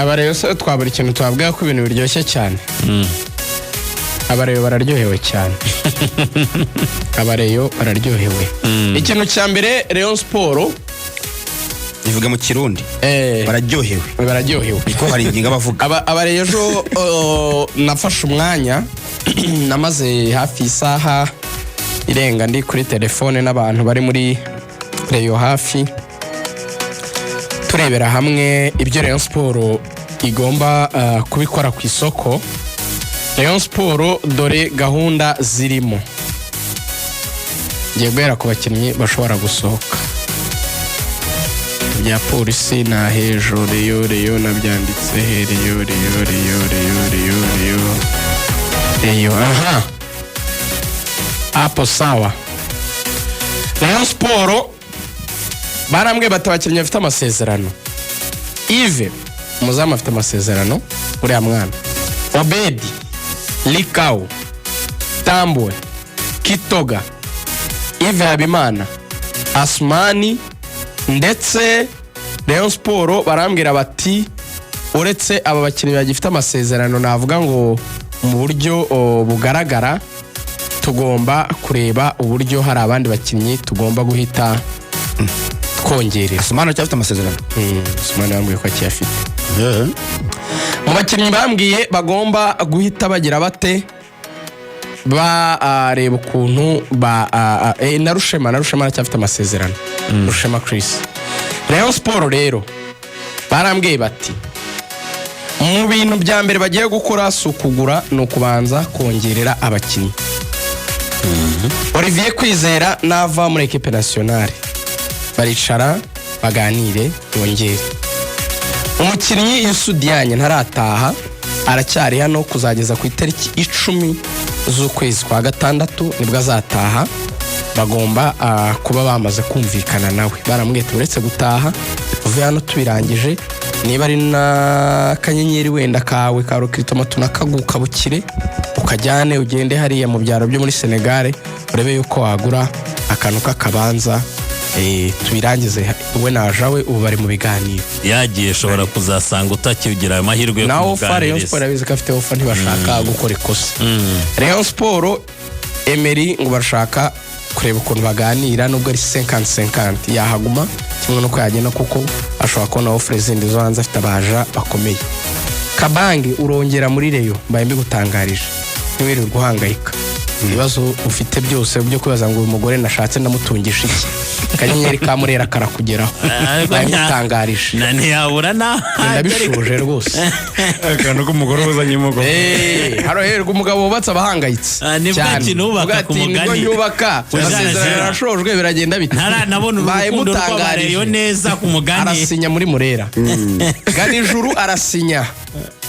Abareyo se twabura ikintu twabwira ko ibintu biryoshye cyane. Abareyo bararyohewe cyane. Abareyo bararyohewe. Ikintu cya mbere Rayon Sport ivuga mu Kirundi. Bararyohewe. Niko hari ingingo bavuga. Abareyo ejo nafashe umwanya namaze hafi isaha irenga ndi kuri telefone n'abantu bari muri Rayon hafi turebera hamwe ibyo Rayon Sport igomba kubikora ku isoko. Rayon Sport dore gahunda zirimo. Ngiye guhera ku bakinnyi bashobora gusohoka. Ya polisi na hejuru Rayon nabyanditse Rayon. Aha. Apo sawa. Rayon Sport barambwe batabakinnyi bafite amasezerano. Yves umuzamu afite amasezerano uriya mwana. Obedi, Likau, Tambwe, Kitoga, Yves Habimana, Asmani ndetse Rayon Sport barambwira bati uretse aba bakinnyi bagifite amasezerano navuga ngo mu buryo bugaragara tugomba kureba uburyo hari abandi bakinnyi tugomba guhita twongerera. Asmani cyafite amasezerano. Asmani bambwiye ko akiyafite. Mu bakinnyi bambwiye bagomba guhita bagira bate bareba ukuntu na Rushema cyafite amasezerano. Rushema Chris. Rayon Sport rero barambwiye bati mu bintu bya mbere bagiye gukora sukugura no kubanza kongerera abakinnyi. Olivier Kwizera nava muri equipe nationale baricara baganire yongere. Umukinnyi Yusudianye ntarataha aracyari hano kuzageza ku itariki 10 z'ukwezi kwa gatandatu nibwo azataha. Bagomba kuba bamaze kumvikana nawe. Barambwiye turetse gutaha uvuye hano tubirangije niba ari na kanyenyeri wenda kawe ka Rokritoma tunakaguka bukire ukajyane ugende hariya mu byaro byo muri Senegal urebe yuko wagura akantu kakabanza tubirangize we najawe ubu bari mu biganiro. Yagiye shobora kuzasanga utakigira amahirwe yo kuganira. Rayon Sport yabize ko afite offer ntibashaka gukora ikosa. Rayon Sport Emery ngo bashaka kureba ukuntu baganira nubwo ari 50-50 yahaguma kimwe nuko yagenda kuko ashobora kubona offer zindi zo hanze afite abaja bakomeye. Kabange urongera muri Rayon mbaye mbigutangarije ntiwiri guhangayika. Ibibazo ufite byose byo kwibaza ngo uyu mugore nashatse ndamutungisha iki. Kanyenyeri kamurera karakugeraho. Bamutangarije. Nani yabura na. Ndabishuje rwose. Akano ko umugore uzanye umugabo. Haro herwa umugabo wubatse abahangayitse. Nibwo nubaka ku mugani. Nibwo yubaka. Amasezerano arashojwe biragenda bite. Nabona urukundo rw'abareyo neza ku mugani. Arasinya muri Murera. Gani ijuru arasinya.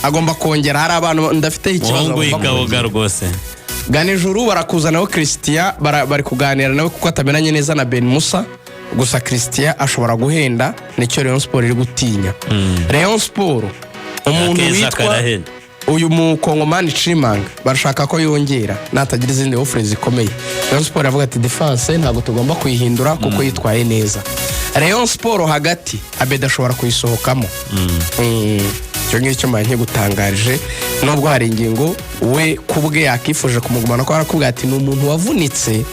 Agomba kongera hari abantu ndafite ikibazo. Ngo ikaboga rwose. Ganijuru barakuzanaho Christian bari kuganira nawe kuko atamenanye neza na Ben Musa gusa Christian ashobora guhenda nicyo Rayon Sport iri gutinya. Rayon Sport umuntu witwa uyu mukongomani Chimanga barashaka ko yongera natagira izindi offers zikomeye. Rayon Sport avuga ati defense ntago tugomba kuyihindura kuko yitwaye neza. Rayon Sport hagati Abeda ashobora kuyisohokamo. Cyo manye gutangarije nubwo hari ingingo we kubwe yakifuje kumugumana ko arakubwira ati ni umuntu wavunitse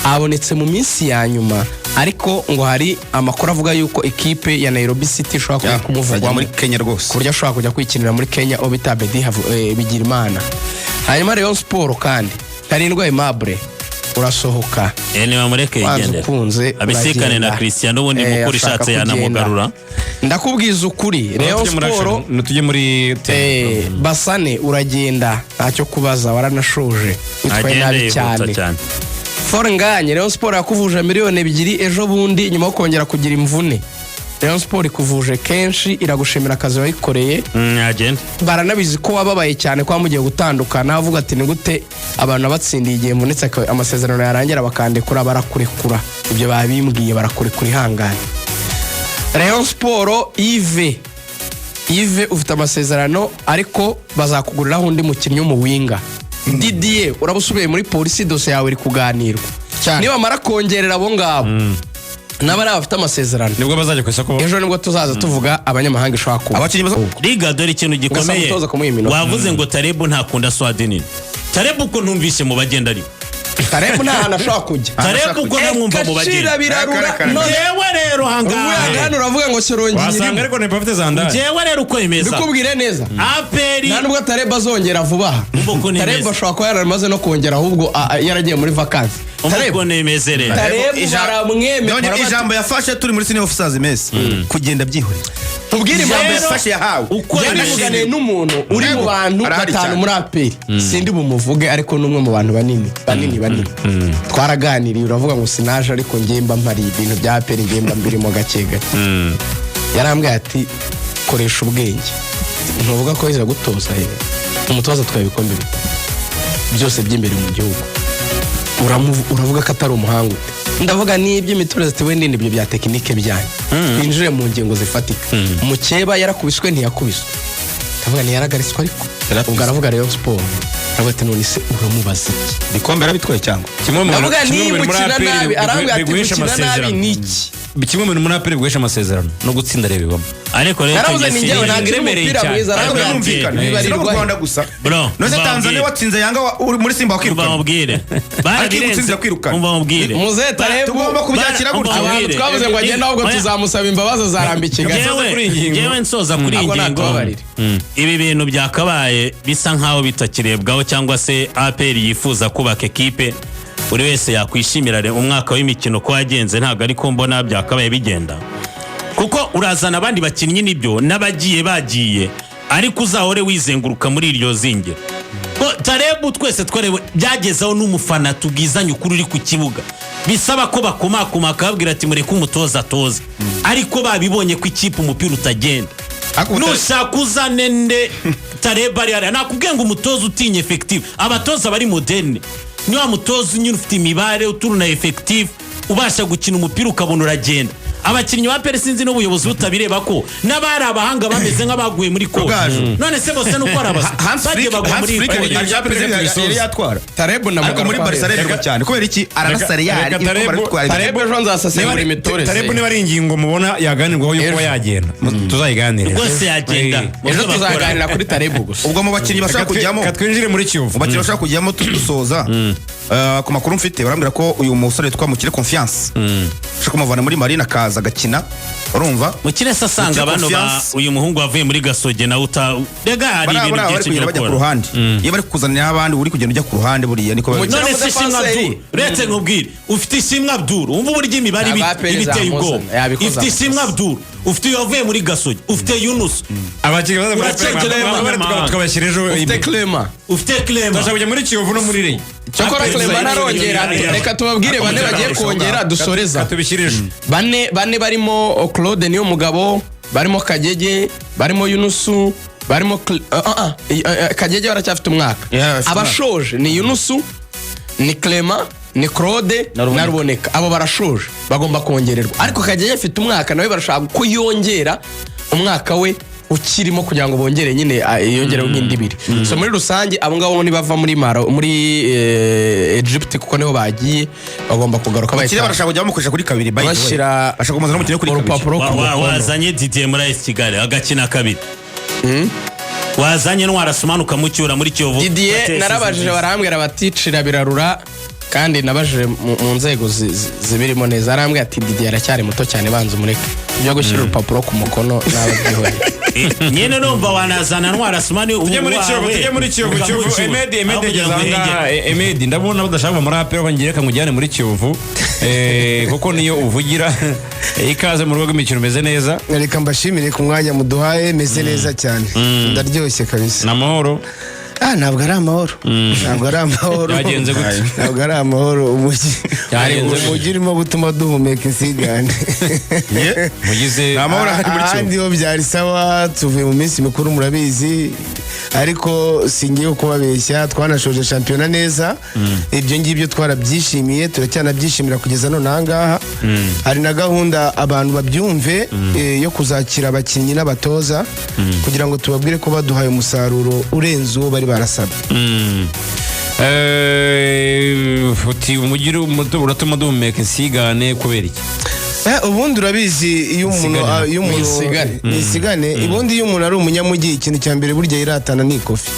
abonetse mu minsi ya nyuma ariko ngo hari amakuru avuga yuko equipe ya Nairobi City ishobora kumuvugwa muri Kenya rwose kurya ashobora kujya kwikinira muri Kenya Obita Bedi bigira imana. Hanyuma Rayon Sport kandi tarindwa Aimable urasohoka ni bamureke yigendera abisikane na Christian ubundi mukuru ishatse yanamugarura. Ndakubwiza ukuri Rayon Sport nutuje muri Basane uragenda ntacyo kubaza waranashoje witwaye nabi cyane. Fornganye Rayon Sport yakuvuje miliyoni 2 ejo bundi nyuma yo kongera kugira imvune. Rayon Sport ikuvuje kenshi iragushimira akazi wayikoreye. Agenda baranabizi ko wababaye cyane kwa mugiye gutandukana avuga ati ni gute abantu batsindiye igihe munetse amasezerano yarangira bakandekura barakurekura. Ibyo babimbwiye barakurekura ihangane. Rayon Sport Yves ufite amasezerano ariko bazakuguriraho undi mukinnyi mu winga. Didier urabusubiye muri polisi dose yawe iri kuganirwa. Niba mara kongerera abo ngabo n'abari abafite amasezerano nibwo bazajya ku isoko. ejo nibwo tuzaza tuvuga abanyamahanga ishobora kuba abakinnyi Liga dore ikintu gikomeye wavuze ngo Tarebu ntakunda Swadini. Tarebu uko ntumvise mu bagenda ari Tarebu nta hantu ashobora kujya. Tarebu uko namwumva mu bagenda yewe rero hano uravuga ngo Shyorongi wasanga ariko ne bafite zandari yewe rero uko imeza bikubwire neza aperi nta nubwo Tarebu azongera vuba aha. Tarebu ashobora kuba yaramaze no kongera ahubwo yaragiye muri vacances. Tarebu nemezere Tarebu baramwemera ijambo yafashe turi muri senior officers mess kugenda byihorera. Tubwire ijambo yafashe yahawe uko yanavuganiye n'umuntu uri mu bantu batanu muri aperi sindi bumuvuge ariko n'umwe mu bantu banini twaraganiriye uravuga ngo sinaje ariko ngemba mpari ibintu bya aperi ngemba mbirimo gake gake yarambwiye ati koresha ubwenge ntuvuga ko yizera gutoza umutoza twaye ibikombe bitatu byose by'imbere mu gihugu uravuga ko atari umuhanga ndavuga n'iby'imiturire zitewe n'ibyo bya tekinike byanyu binjire mu ngingo zifatika Mukeba yarakubiswe ntiyakubiswe ndavuga ntiyaragariswe ariko ubwo aravuga Rayon Sport aravuga ati none se uramubaza iki bikombe arabitwaye cyangwa ndavuga nimukina nabi arambwira ati gukina nabi niki kimwe mu bintu muri aperi biguhesha amasezerano no gutsinda rebebamo ariko rero yaravuze ni njyewe ntabwo iremereye cyane no mu Rwanda gusa none Tanzania watsinze Yanga muri Simba wakirukana bamubwire barabirenze kwirukana mubamubwire muze Tarebu tugomba kubyakira gutyo abantu twavuze ngo agenda ahubwo tuzamusaba imbabazi zarambikira yewe nsoza kuri iyi ngingo ibi bintu byakabaye bisa nkaho bitakirebwaho cyangwa se aperi yifuza kubaka ekipe buri wese yakwishimira umwaka w'imikino ko yagenze ntabwo ariko mbona byakabaye bigenda kuko urazana abandi bakinnyi nibyo n'abagiye ariko uzahore wizenguruka muri iryo zinge ko Tarebu twese twarewe byagezeho n'umufana tubwizanye ukuri uri ku kibuga bisaba ko bakomakoma akabwira ati mureke umutoza atoza ariko babibonye ko ikipe umupira utagenda nushaka uzane nde Tarebu ari nakubwiye ngo umutoza utinye effective abatoza bari moderne ni wa mutoza unyine ufite imibare uturuna effective ubasha gukina umupira ukabona uragenda abakinnyi ba pere sinzi n'ubuyobozi butabireba ko n'abari abahanga bameze nk'abaguye muri ko none se bose nuko arabasa bagiye bagwa muri yari yatwara Tarebu ariko muri Barca rero cyane kubera iki aranasariyari Tarebu ejo nzasesengura imitoreze Tarebu niba ari ingingo mubona yaganirwaho yuko yagenda tuzayiganire rwose yagenda ejo tuzaganira kuri Tarebu gusa ubwo mu bakinnyi bashaka kujyamo katwinjire muri Kiyovu mu bakinnyi bashaka kujyamo dusoza ku makuru mfite barambwira ko uyu musore twamukire confiance ushaka kumuvana muri Marine akaza agakina urumva mukire sasanga abantu ba uyu muhungu wavuye muri Gasoge na uta rega hari ibintu byinshi byo ku ruhande iyo bari kuzanira abandi uri kugenda ujya ku ruhande buriya niko none se Shimwa Abdul uretse nkubwire ufite Shimwa Abdul umva uburyo imibare ibiteye ubwo ufite Shimwa Abdul ufite yavuye muri Gasogi ufite Yunus abakinnyi baza tukabashyira ejo ufite Clement tuzajya muri Kiyovu no muri Rey cyakora Clement narongera reka tubabwire bane bagiye kongera dusoreza bane barimo Claude niyo mugabo barimo Kagege barimo Yunusu barimo Kagege baracyafite umwaka abashoje ni Yunusu ni Clement ni Claude na Ruboneka abo barashoje bagomba kongererwa ariko Kagege afite umwaka nawe barashaka ko yongera umwaka we ukirimo kugira ngo bongere nyine yongereho nk'indibiri so muri rusange abo ngabo nibava muri Egypt kuko niho bagiye bagomba kugaruka bayita barashaka kujya bamukoresha kuri kabiri bashyira ashaka kumuzana umukino kuri urupapuro wazanye Didier muri AS Kigali agakina kabiri wazanye Ntwarasumana ukamucyura muri Kiyovu Didier narabajije barambwira baticira birarura kandi nabajije mu nzego zibirimo neza arambwira ati Didier aracyari muto cyane banza umureke byo gushyira urupapuro ku mukono n'ababyihoreye nyene numva wanazana Ntwarasumana tujye muri Kiyovu Emedi gezanga Emedi ndabona badashaka muri apero bangireka mujyane muri Kiyovu kuko niyo uvugira ikaze mu rugo rw'imikino meze neza reka mbashimire ku mwanya muduhaye meze neza cyane ndaryoshye kabisa namahoro ntabwo ari amahoro ntabwo ari amahoro yagenze gute ntabwo ari amahoro umujyi urimo gutuma duhumeka insigane mugize amahoro ahari muri Kiyovu ahandi ho byari sawa tuvuye mu minsi mikuru murabizi ariko singiye kubabeshya twanashoje shampiyona neza ibyo ngibyo twarabyishimiye turacyanabyishimira kugeza none ahangaha hari na gahunda abantu babyumve yo kuzakira abakinnyi n'abatoza kugira ngo tubabwire ko baduhaye umusaruro urenze uwo bari barasabye uti umujyi uratuma duhumeka insigane kubera iki ubundi urabizi iyo umuntu Mwisigane. ubundi iyo umuntu ari umunyamujyi ikintu cya mbere burya yiratana ni ikofi